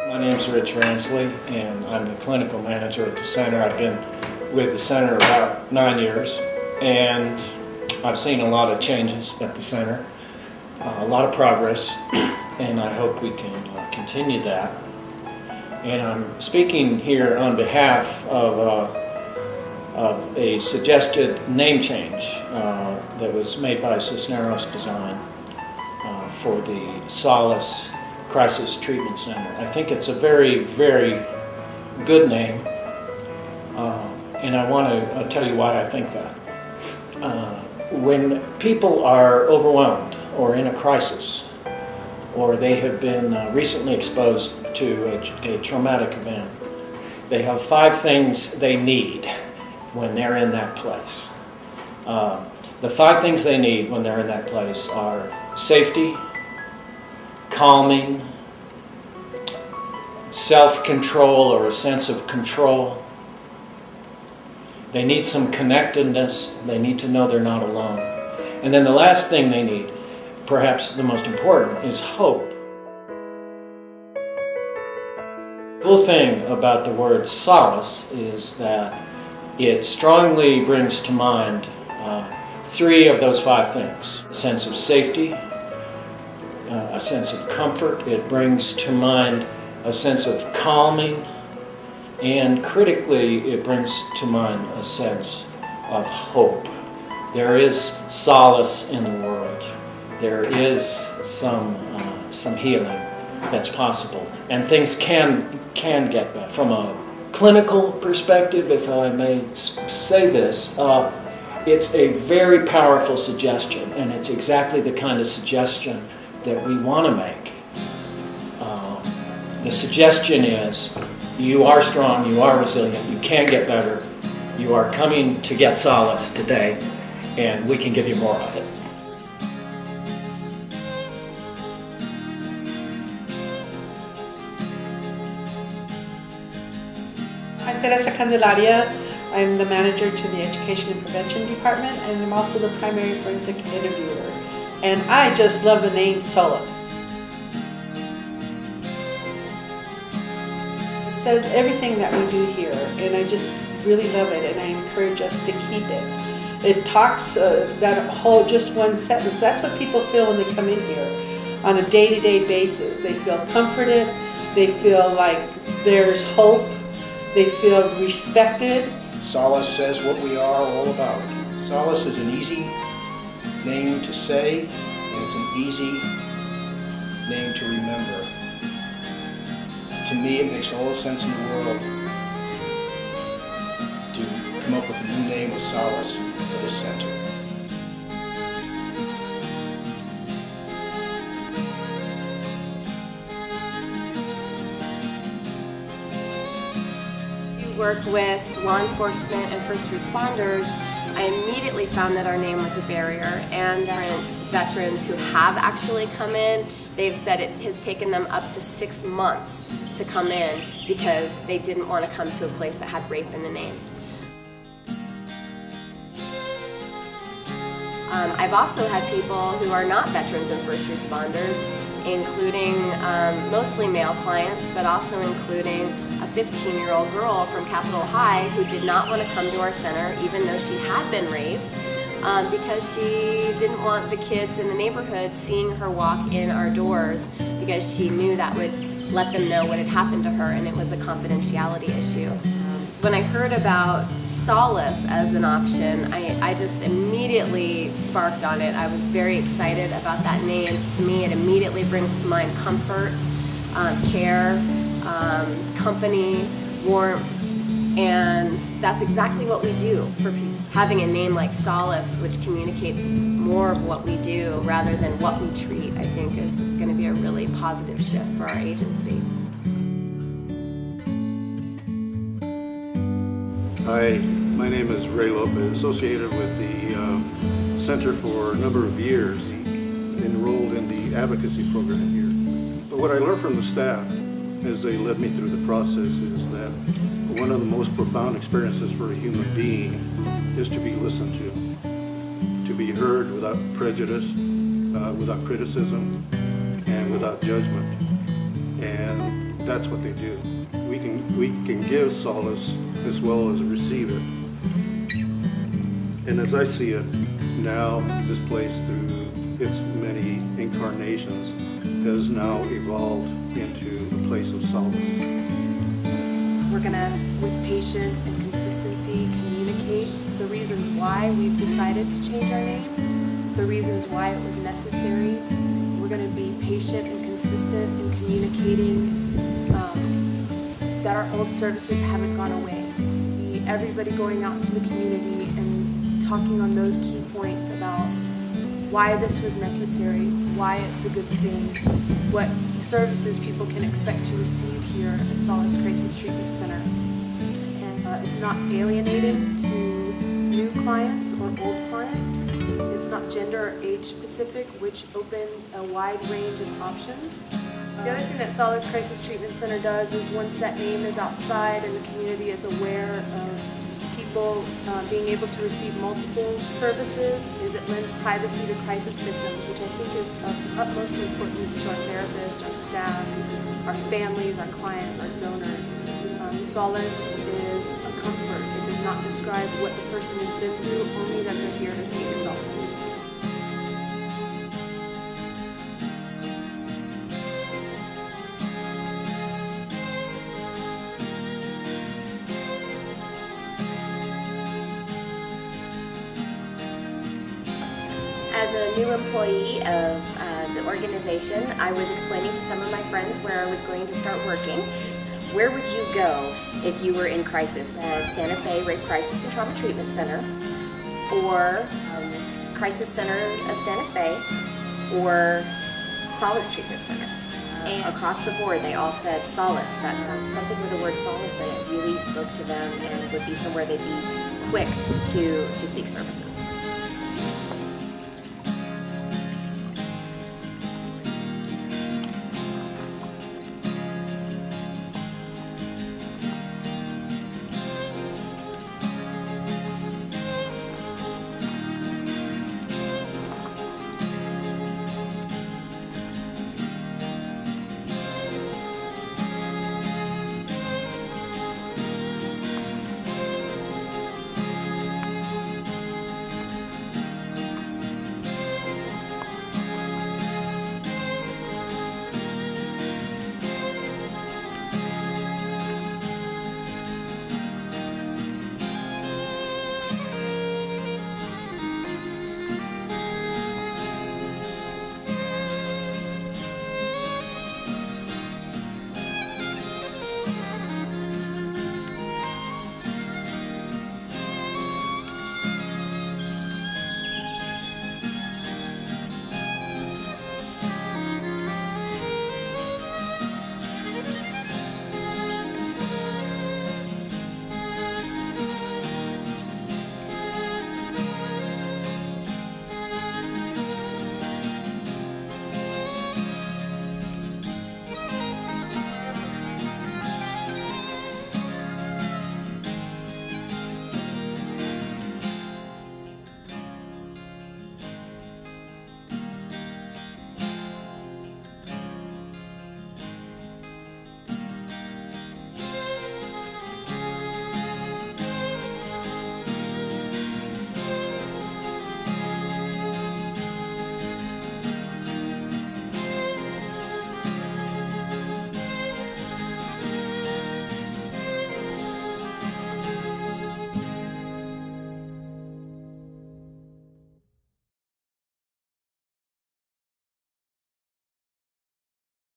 My name's Rich Ransley, and I'm the clinical manager at the center. I've been with the center about 9 years, and I've seen a lot of changes at the center, a lot of progress, and I hope we can continue that. And I'm speaking here on behalf of a suggested name change that was made by Cisneros Design for the Solace Crisis Treatment Center. I think it's a very, very good name, and I want to tell you why I think that. When people are overwhelmed or in a crisis, or they have been recently exposed to a traumatic event, they have 5 things they need when they're in that place. The 5 things they need when they're in that place are safety, calming, self-control or a sense of control. They need some connectedness. They need to know they're not alone. And then the last thing they need, perhaps the most important, is hope. The cool thing about the word solace is that it strongly brings to mind 3 of those 5 things. A sense of safety, a sense of comfort. It brings to mind a sense of calming, and critically it brings to mind a sense of hope. There is solace in the world. There is some healing that's possible, and things can get better. From a clinical perspective, if I may say this, it's a very powerful suggestion, and it's exactly the kind of suggestion that we want to make. The suggestion is, you are strong, you are resilient, you can get better, you are coming to get solace today, and we can give you more of it. I'm Teresa Candelaria. I'm the manager to the Education and Prevention Department, and I'm also the primary forensic interviewer. And I just love the name Solace. It says everything that we do here, and I just really love it, and I encourage us to keep it. It talks that whole just one sentence. That's what people feel when they come in here on a day-to-day basis. They feel comforted, they feel like there's hope, they feel respected. Solace says what we are all about. Solace is an easy name to say, and it's an easy name to remember. To me, it makes all the sense in the world to come up with a new name of Solace for this center. Work with law enforcement and first responders, I immediately found that our name was a barrier, and veterans who have actually come in, they've said it has taken them up to 6 months to come in because they didn't want to come to a place that had rape in the name. I've also had people who are not veterans and first responders, including mostly male clients, but also including a 15-year-old girl from Capitol High who did not want to come to our center even though she had been raped because she didn't want the kids in the neighborhood seeing her walk in our doors because she knew that would let them know what had happened to her, and it was a confidentiality issue. When I heard about Solace as an option, I just immediately sparked on it. I was very excited about that name. To me, it immediately brings to mind comfort, care, company, warmth, and that's exactly what we do for people. Having a name like Solace, which communicates more of what we do rather than what we treat, I think is going to be a really positive shift for our agency. Hi, my name is Ray Lopez, associated with the Center for a number of years, enrolled in the advocacy program here. But what I learned from the staff as they led me through the process is that one of the most profound experiences for a human being is to be listened to be heard without prejudice, without criticism, and without judgment. And that's what they do. We can give solace as well as receive it. And as I see it now, this place through its many incarnations has now evolved into a place of solace. We're gonna, with patience and consistency, communicate the reasons why we've decided to change our name, the reasons why it was necessary. We're gonna be patient and consistent in communicating that our old services haven't gone away. Everybody going out into the community and talking on those key points about why this was necessary, why it's a good thing, what services people can expect to receive here at Solace Crisis Treatment Center. And it's not alienating to new clients or old clients. It's not gender or age specific, which opens a wide range of options. The other thing that Solace Crisis Treatment Center does is once that name is outside and the community is aware of people being able to receive multiple services, is it lends privacy to crisis victims, which I think is of utmost importance to our therapists, our staffs, our families, our clients, our donors. Solace is a comfort. It does not describe what the person has been through, only that they're here to seek solace. As a new employee of the organization, I was explaining to some of my friends where I was going to start working. Where would you go if you were in crisis? At Santa Fe Rape Crisis and Trauma Treatment Center, or Crisis Center of Santa Fe, or Solace Treatment Center. And across the board, they all said solace. That's something with the word solace in it really spoke to them and would be somewhere they'd be quick to seek services.